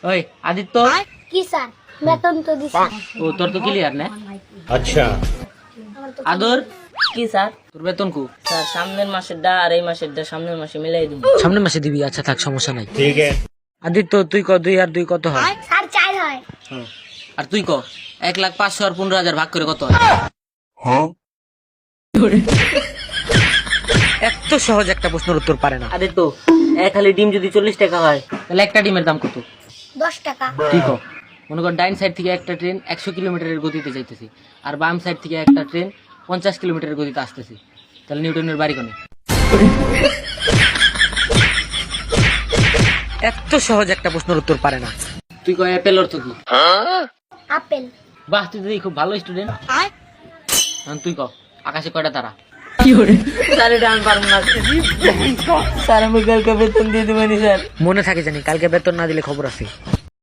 ওই আদিত্য, কি স্যার? বেতন তো দিছি। ও তোর তো ক্লিয়ার না? अच्छा আদর, কি স্যার? তোর বেতন কু? স্যার সামনের মাসেরটা আর এই মাসেরটা সামনের মাসে মিলাই দিব। সামনের মাসে দিবি? আচ্ছা থাক, সমস্যা নাই। ठीक है আদিত্য তুই ক 2 আর 2 কত হয়? স্যার 4 হয়। আর তুই ক 1,05,000 আর 15,000 ভাগ করে কত হয়? এত সহজ একটা প্রশ্নের উত্তর পারে না। আদিত্য, এক খালি ডিম যদি 40 টাকা হয়, তাহলে একটা ডিমের দাম কত? 10 টাকা। তুই ক। মনে কর ডাইন সাইড থেকে একটা ট্রেন 100 কিলোমিটারের গতিতে যাইতেছে, আর বাম সাইড থেকে একটা ট্রেন 50 কিলোমিটারের গতিতে আসতেছে, তাহলে নিউটনের বাড়ি কোনে? এত সহজ একটা প্রশ্নের উত্তর পারে না। তুই ক অ্যাপেল অর্থ কি? আপেল। বাহ, তুই তো খুব ভালো স্টুডেন্ট। তুই ক আকাশে কয়টা তারা? স্যার এটা আমি পারবো না। স্যার আমি কালকে বেতন দিয়ে দেবেন স্যার। মনে থাকে জানি, কালকে বেতন না দিলে খবর আছে।